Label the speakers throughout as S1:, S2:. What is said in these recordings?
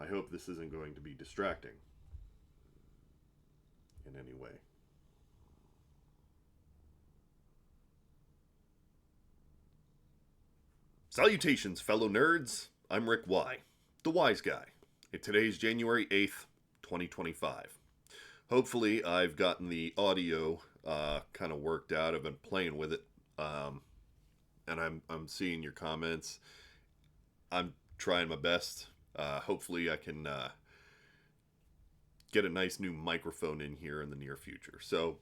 S1: I hope this isn't going to be distracting in any way. Salutations, fellow nerds. I'm Rick Y, the Wise Guy, and today's January 8th, 2025. Hopefully, I've gotten the audio kind of worked out. I've been playing with it, um, and I'm seeing your comments. I'm trying my best. Hopefully, I can get a nice new microphone in here in the near future. So,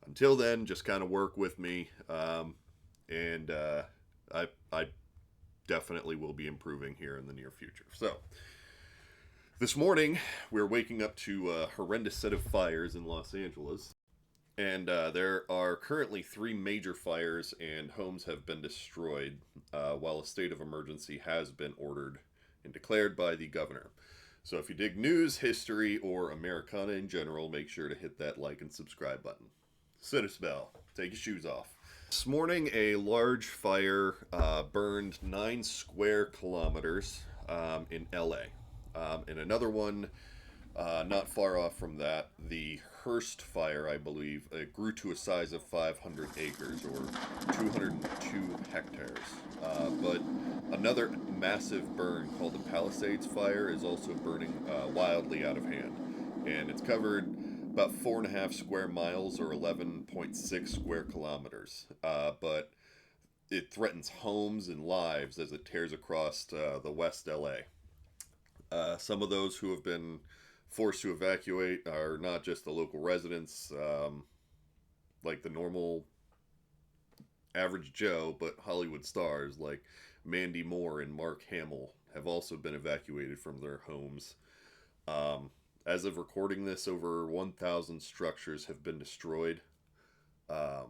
S1: until then, just kind of work with me, and I definitely will be improving here in the near future. So, this morning we're waking up to a horrendous set of fires in Los Angeles, and there are currently three major fires, and homes have been destroyed, while a state of emergency has been ordered and declared by the governor. So, if you dig news, history, or Americana in general, make sure to hit that like and subscribe button. Sit a spell. Take your shoes off. This morning, a large fire burned 9 square kilometers in LA. And another one not far off from that, the Hearst fire, I believe, it grew to a size of 500 acres or 202 hectares. But another massive burn called the Palisades fire is also burning wildly out of hand. And it's covered about 4.5 square miles or 11.6 square kilometers. But it threatens homes and lives as it tears across the West LA. Some of those who have been forced to evacuate are not just the local residents, like the normal average Joe, but Hollywood stars like Mandy Moore and Mark Hamill have also been evacuated from their homes. As of recording this, over 1,000 structures have been destroyed. A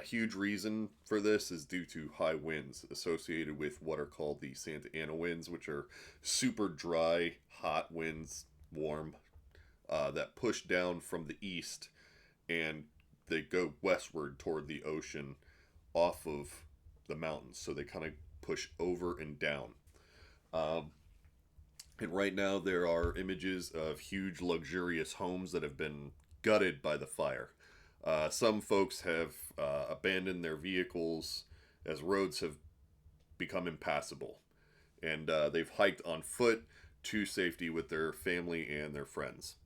S1: huge reason for this is due to high winds associated with what are called the Santa Ana winds, which are super dry, hot winds, warm, that push down from the east and they go westward toward the ocean off of the mountains. So they kind of push over and down. And right now there are images of huge luxurious homes that have been gutted by the fire. Some folks have abandoned their vehicles as roads have become impassable. And they've hiked on foot to safety with their family and their friends.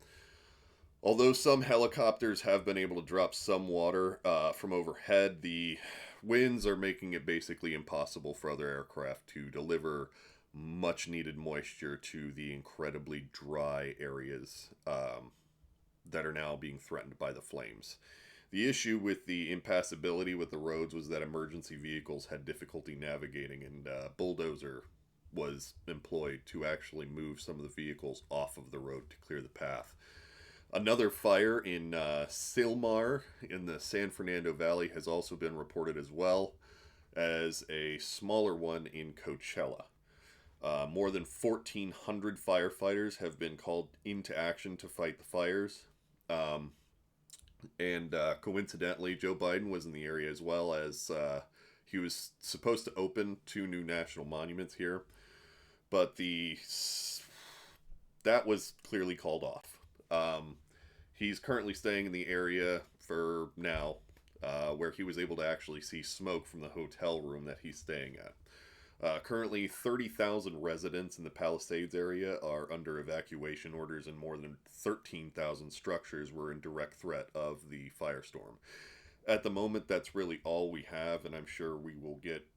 S1: Although some helicopters have been able to drop some water from overhead, the winds are making it basically impossible for other aircraft to deliver much needed moisture to the incredibly dry areas that are now being threatened by the flames. The issue with the impassability with the roads was that emergency vehicles had difficulty navigating, and a bulldozer was employed to actually move some of the vehicles off of the road to clear the path. Another fire in Silmar in the San Fernando Valley has also been reported, as well as a smaller one in Coachella. More than 1,400 firefighters have been called into action to fight the fires. And coincidentally, Joe Biden was in the area as well, as he was supposed to open 2 new national monuments here, but that was clearly called off. He's currently staying in the area for now, where he was able to actually see smoke from the hotel room that he's staying at. Currently, 30,000 residents in the Palisades area are under evacuation orders, and more than 13,000 structures were in direct threat of the firestorm. At the moment, that's really all we have, and I'm sure we will get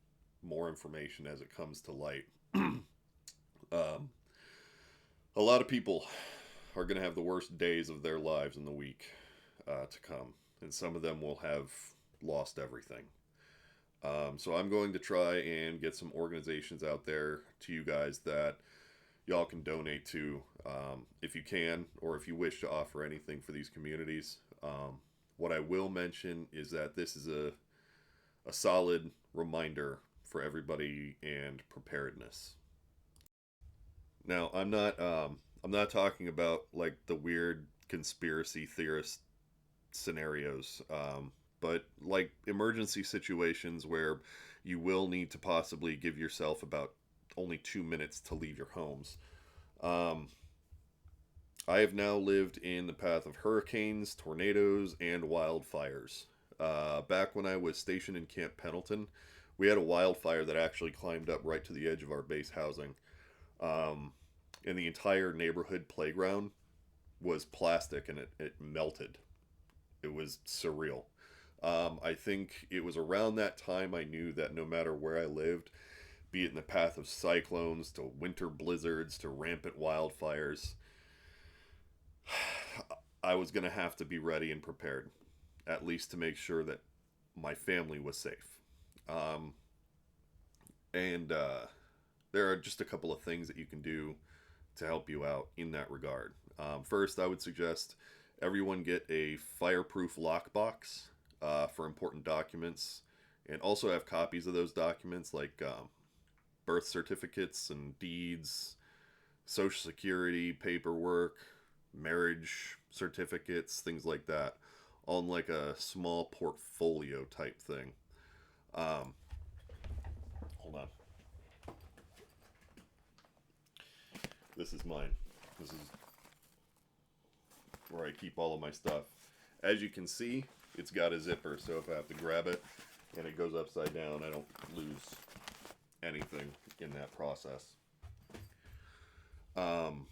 S1: more information as it comes to light. A lot of people are going to have the worst days of their lives in the week to come, and some of them will have lost everything. So I'm going to try and get some organizations out there to you guys that y'all can donate to, if you can, or if you wish to offer anything for these communities. What I will mention is that this is a solid reminder for everybody and preparedness. Now, I'm not talking about like the weird conspiracy theorist scenarios, but like emergency situations where you will need to possibly give yourself about only 2 minutes to leave your homes. I have now lived in the path of hurricanes, tornadoes, and wildfires. Back when I was stationed in Camp Pendleton, we had a wildfire that actually climbed up right to the edge of our base housing. Um, and the entire neighborhood playground was plastic and it melted. It was surreal. I think it was around that time I knew that no matter where I lived, be it in the path of cyclones to winter blizzards to rampant wildfires, I was going to have to be ready and prepared, at least to make sure that my family was safe. Um, and there are just a couple of things that you can do to help you out in that regard. First, I would suggest everyone get a fireproof lockbox for important documents, and also have copies of those documents like birth certificates and deeds, social security paperwork, marriage certificates, things like that, on like a small portfolio type thing. Um, Hold on. This is mine. This is where I keep all of my stuff. As you can see, it's got a zipper, so if I have to grab it and it goes upside down, I don't lose anything in that process. Um,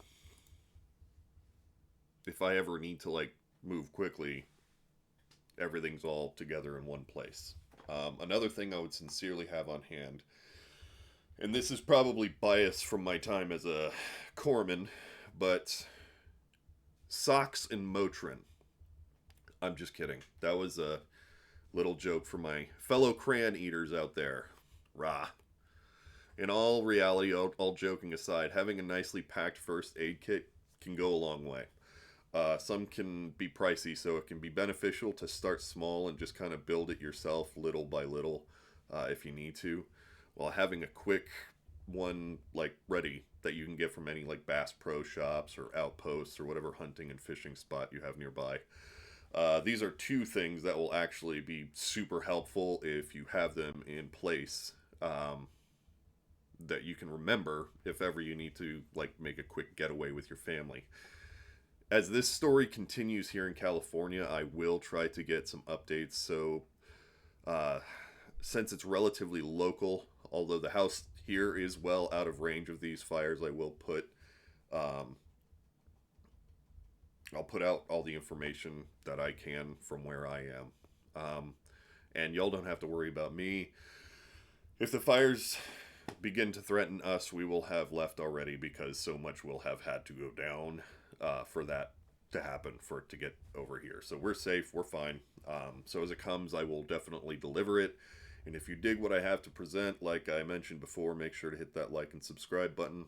S1: if I ever need to like move quickly, everything's all together in one place. Another thing I would sincerely have on hand, and this is probably biased from my time as a corpsman, but socks and Motrin. I'm just kidding. That was a little joke for my fellow crayon eaters out there. Rah. In all reality, all joking aside, having a nicely packed first aid kit can go a long way. Some can be pricey, so it can be beneficial to start small and just kind of build it yourself little by little if you need to, while having a quick one like ready that you can get from any like Bass Pro Shops or outposts or whatever hunting and fishing spot you have nearby. These are two things that will actually be super helpful if you have them in place, that you can remember if ever you need to like make a quick getaway with your family. As this story continues here in California, I will try to get some updates. So, uh, since it's relatively local, although the house here is well out of range of these fires, I will um, I'll put out all the information that I can from where I am. And y'all don't have to worry about me. If the fires begin to threaten us, we will have left already because so much will have had to go down for that to happen, for it to get over here. So we're safe, we're fine. So as it comes, I will definitely deliver it. And if you dig what I have to present, like I mentioned before, make sure to hit that like and subscribe button.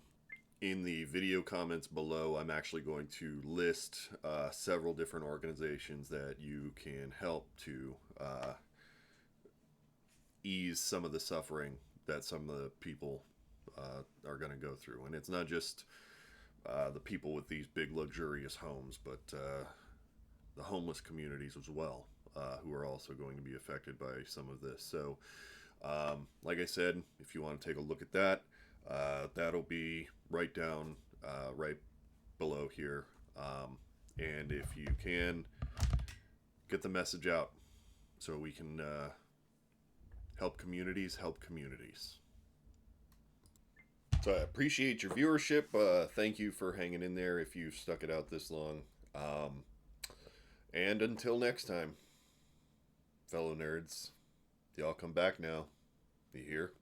S1: In the video comments below, I'm actually going to list several different organizations that you can help to ease some of the suffering that some of the people are going to go through. And it's not just the people with these big luxurious homes, but the homeless communities as well, who are also going to be affected by some of this. So, like I said, if you want to take a look at that, that'll be right down, right below here. And if you can, get the message out so we can help communities help communities. So I appreciate your viewership. Thank you for hanging in there if you've stuck it out this long. And until next time, fellow nerds, y'all come back now. You hear?